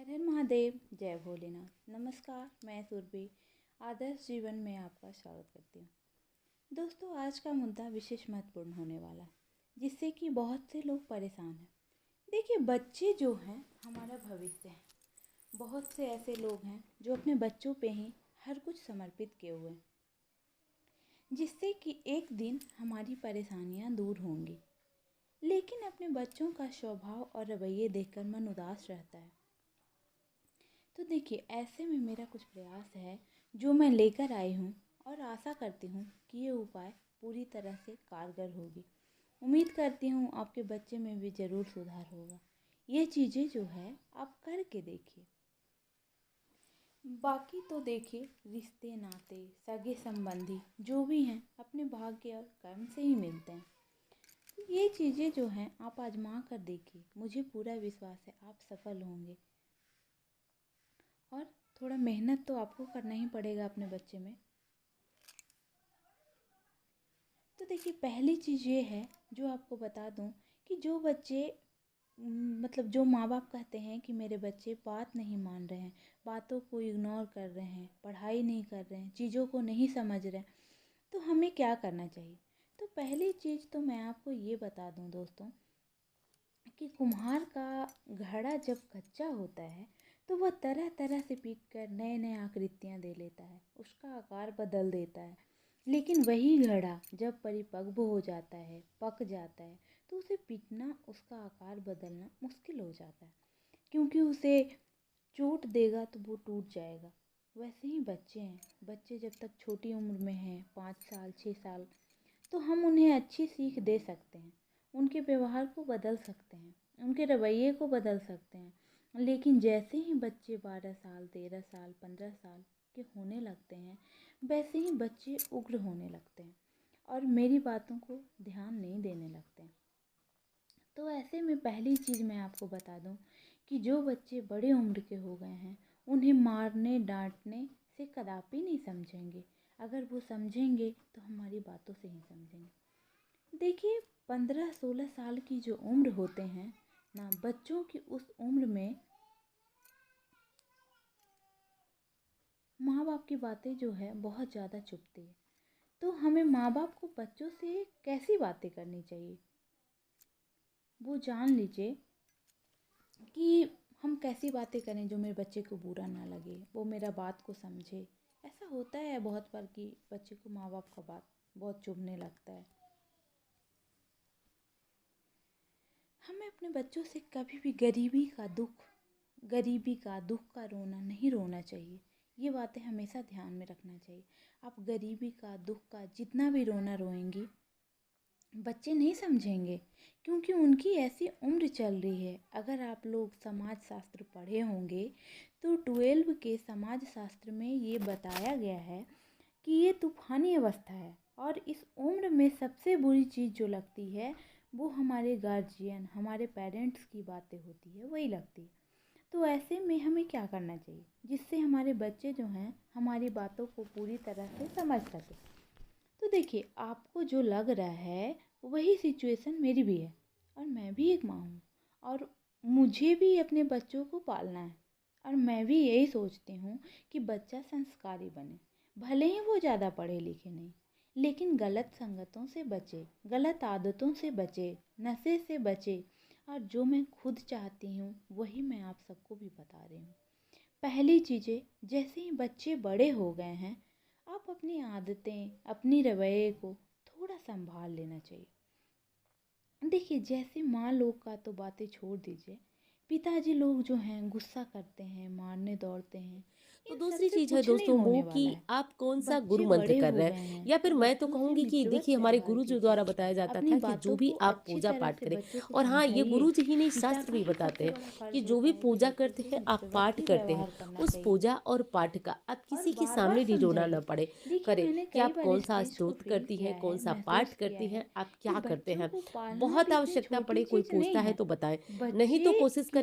हर हर महादेव, जय भोलेनाथ। नमस्कार, मैं सुरभि आदर्श जीवन में आपका स्वागत करती हूँ। दोस्तों, आज का मुद्दा विशेष महत्वपूर्ण होने वाला है, जिससे कि बहुत से लोग परेशान हैं। देखिए, बच्चे जो हैं हमारा भविष्य है। बहुत से ऐसे लोग हैं जो अपने बच्चों पे ही हर कुछ समर्पित किए हुए हैं, जिससे कि एक दिन हमारी परेशानियाँ दूर होंगी। लेकिन अपने बच्चों का स्वभाव और रवैये देखकर मन उदास रहता है। तो देखिए, ऐसे में मेरा कुछ प्रयास है जो मैं लेकर आई हूँ और आशा करती हूँ कि ये उपाय पूरी तरह से कारगर होगी। उम्मीद करती हूँ आपके बच्चे में भी ज़रूर सुधार होगा। ये चीज़ें जो है आप करके देखिए। बाकी तो देखिए, रिश्ते नाते सगे संबंधी जो भी हैं अपने भाग्य और कर्म से ही मिलते हैं। तो ये चीज़ें जो हैं आप आजमा कर देखिए। मुझे पूरा विश्वास है आप सफल होंगे। और थोड़ा मेहनत तो आपको करना ही पड़ेगा अपने बच्चे में। तो देखिए, पहली चीज़ ये है जो आपको बता दूं कि जो बच्चे मतलब जो माँ बाप कहते हैं कि मेरे बच्चे बात नहीं मान रहे हैं, बातों को इग्नोर कर रहे हैं, पढ़ाई नहीं कर रहे हैं, चीज़ों को नहीं समझ रहे हैं, तो हमें क्या करना चाहिए। तो पहली चीज़ तो मैं आपको ये बता दूं दोस्तों कि कुम्हार का घड़ा जब कच्चा होता है तो वह तरह तरह से पीट कर नए नए आकृतियाँ दे लेता है, उसका आकार बदल देता है। लेकिन वही घड़ा जब परिपक्व हो जाता है, पक जाता है, तो उसे पीटना, उसका आकार बदलना मुश्किल हो जाता है, क्योंकि उसे चोट देगा तो वो टूट जाएगा। वैसे ही बच्चे हैं। बच्चे जब तक छोटी उम्र में हैं, 5 साल 6 साल, तो हम उन्हें अच्छी सीख दे सकते हैं, उनके व्यवहार को बदल सकते हैं, उनके रवैये को बदल सकते हैं। लेकिन जैसे ही बच्चे 12 साल 13 साल 15 साल के होने लगते हैं, वैसे ही बच्चे उग्र होने लगते हैं और मेरी बातों को ध्यान नहीं देने लगते हैं। तो ऐसे में पहली चीज़ मैं आपको बता दूं कि जो बच्चे बड़े उम्र के हो गए हैं, उन्हें मारने डांटने से कदापि नहीं समझेंगे। अगर वो समझेंगे तो हमारी बातों से ही समझेंगे। देखिए, 15-16 साल की जो उम्र होते हैं ना, बच्चों की उस उम्र में माँ बाप की बातें जो है बहुत ज़्यादा चुभती है। तो हमें माँ बाप को बच्चों से कैसी बातें करनी चाहिए वो जान लीजिए कि हम कैसी बातें करें जो मेरे बच्चे को बुरा ना लगे, वो मेरा बात को समझे। ऐसा होता है बहुत बार कि बच्चे को माँ बाप का बात बहुत चुभने लगता है। हमें अपने बच्चों से कभी भी गरीबी का दुख का रोना नहीं रोना चाहिए। ये बातें हमेशा ध्यान में रखना चाहिए। आप गरीबी का दुख का जितना भी रोना रोएंगी, बच्चे नहीं समझेंगे, क्योंकि उनकी ऐसी उम्र चल रही है। अगर आप लोग समाज शास्त्र पढ़े होंगे तो 12 के समाज शास्त्र में ये बताया गया है कि ये तूफानी अवस्था है और इस उम्र में सबसे बुरी चीज़ जो लगती है वो हमारे गार्जियन, हमारे पेरेंट्स की बातें होती है, वही लगती है। तो ऐसे में हमें क्या करना चाहिए जिससे हमारे बच्चे जो हैं हमारी बातों को पूरी तरह से समझ सके। तो देखिए, आपको जो लग रहा है वही सिचुएशन मेरी भी है और मैं भी एक माँ हूँ और मुझे भी अपने बच्चों को पालना है। और मैं भी यही सोचती हूँ कि बच्चा संस्कारी बने, भले ही वो ज़्यादा पढ़े लिखे नहीं, लेकिन गलत संगतों से बचे, गलत आदतों से बचे, नशे से बचे। और जो मैं खुद चाहती हूँ वही मैं आप सबको भी बता रही हूँ। पहली चीज़ें, जैसे ही बच्चे बड़े हो गए हैं, आप अपनी आदतें, अपनी रवैये को थोड़ा संभाल लेना चाहिए। देखिए, जैसे माँ लोग का तो बातें छोड़ दीजिए, पिताजी लोग जो हैं गुस्सा करते हैं, मारने दौड़ते हैं, तो इन सब दूसरी से चीज़ है कुछ नहीं दोस्तों वो होने कि वाला है। आप कौन-सा गुरु बच्चे मंत्र बड़े कर हो रहे गए हैं। हैं या तो फिर मैं तो बच्चों से कहूँगी कि मित्रवत देखिए हमारे व्यवहार गुरु जी कीजिए। द्वारा बताया जाता अपनी था कि जो बातों भी को आप अच्छी पूजा तरह पाठ से करें। बच्चों को और हाँ, ये समझाइए। गुरु जी ही नहीं पिता शास्त्र का भी ही बताते सबसे हैं बड़ा कि फर्ज जो भी होता है कि पूजा बच्चों करते से हैं आप मित्रवत पाठ ही करते हैं, व्यवहार करना उस चाहिए पूजा और पाठ का आप और किसी के बार बार सामने निरोना ना समझाइए। पड़े देखिए, करें मैंने कि कई आप बार इस कौन-सा चीज़ को स्तोत्र फील करती किया हैं, है, कौन-सा महसूस पाठ किया करती है हैं, आप कि क्या करते बच्चों हैं। को पालना बहुत भी इतनी आवश्यकता छोटी पड़े, कोई चीज़ नहीं पूछता है है। तो बताएँ, नहीं तो बच्चे कोशिश कि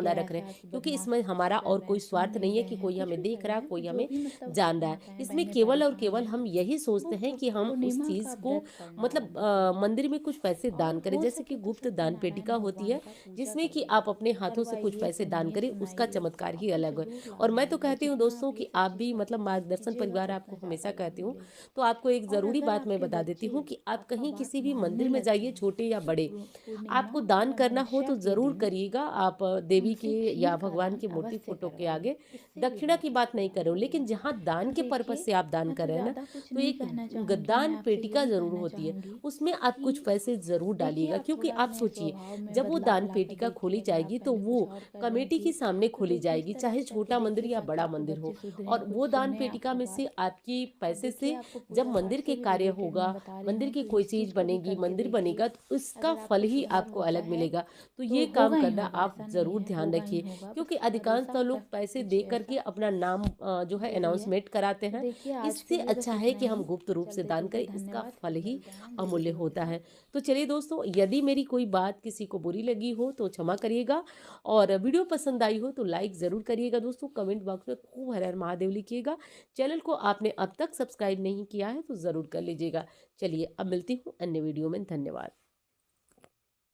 भावना रख रहे हैं, ऐसा कि क्योंकि बदमाश इसमें हमारा कर और रहे हैं, कोई सुन स्वार्थ नहीं नहीं है रहे कि हैं, कोई कुछ हमें भी देख कर रहा रहे है, हैं, कोई जो हमें भी मतलब जान रहा है। माताएँ इसमें बहनें केवल और परेशान केवल हैं, हम यही सोचते वो हैं कि हम उस पूर्णिमा चीज़ का को व्रत करना मतलब आरंभ करें। मंदिर में कुछ पैसे और दान करें, हो जैसे कि सके तो गुप्त दान सत्यनारायण पेटिका होती भगवान है, का पूजा जिसमें कि करवाइए, आप अपने हाथों से कुछ करवाइए, पैसे दान सुनिए, करें, उसका सुनाइए, चमत्कार ही आपको अलग है। ज़रूर लाभ और मैं तो मिलेगा। कहती हूँ जितना दोस्तों आप ये कि सब आप भी चीज़ मतलब मार्गदर्शन कीजिएगा परिवार आपको उतना हमेशा ज़्यादा लाभ कहती हूँ, मिलेगा। तो आपको एक और ज़रूरी अगर बात मैं आपके बता देती बच्चे हूँ कि आप आपका कहीं बात किसी भी मानने मंदिर में लगे जाइए, हैं, छोटे या बड़े, पूर्णिमा आपको दान और करना हो अमावस्या तो के ज़रूर दिन करिएगा। आप देवी के उनसे या खीर का भगवान दान की मूर्ति अवश्य फ़ोटो के करवाइए। आगे इससे भी दक्षिणा की बहुत बात अच्छा नहीं लाभ करो, लेकिन मिलेगा। जहाँ दान तो के पर्पज़ देखिए, से आप दान मैं कर तो रहे हैं ना, ज़्यादा कुछ तो नहीं एक कहना चाहूँगी, मैं दान आपसे पेटिका यही ज़रूर कहना होती है, चाहूँगी उसमें आप कुछ कि पैसे ज़रूर देखिए, डालिएगा। आप क्योंकि थोड़ा आप अपने सोचिए, स्वभाव में जब वो बदलाव दान लाकर पेटिका खोली देखिए। अगर आप जाएगी तो पहले वो कुछ और कर रही कमेटी के थी, सामने तो खोली देखिए इस जाएगी, तरह चाहे से करके छोटा मंदिर देखिए या ताकि बड़ा आपके मंदिर बच्चे हो। सुधरें, और कुछ वो दान सुनें पेटिका आपका में बात। से आपकी और पैसे देखिए, से आपको जब पूजा मंदिर पाठ के से भी कार्य रिलेटेड होगा, मैं बता रही मंदिर हूँ, की तो कोई इस चीज़ चीज़ को भी बनेगी, करके मंदिर देखिए। बनेगा, तो उसका अगर आपको फल ही सुधार आपको होता अलग है, मिलेगा। तो तो ये काम होगा ही करना होगा, आप ऐसा नहीं ज़रूर है, ध्यान होगा ही रखिए, होगा, बस क्योंकि भरोसा अधिकांशतः लोग रख पैसे दे कीजिए करके ऐसा। अपना नाम जो है जो भी है। अनाउंसमेंट कराते तो हैं। देखिए आज के इससे लिए बस अच्छा है इतना कि हम ही। गुप्त रूप से दान चलते-चलते करें, इसका धन्यवाद, फल फिर ही मिलते हैं अगली अमूल्य वीडियो के होता साथ। है। तो चलिए दोस्तों, यदि मेरी कोई बात किसी को बुरी लगी हो तो क्षमा करिएगा, और वीडियो पसंद आई हो तो लाइक ज़रूर करिएगा दोस्तों। कमेंट बॉक्स में खूब हर हर महादेव लिखिएगा। चैनल को आपने अब तक सब्सक्राइब नहीं किया है तो ज़रूर कर लीजिएगा। चलिए अब मिलती हूँ अन्य वीडियो में। धन्यवाद।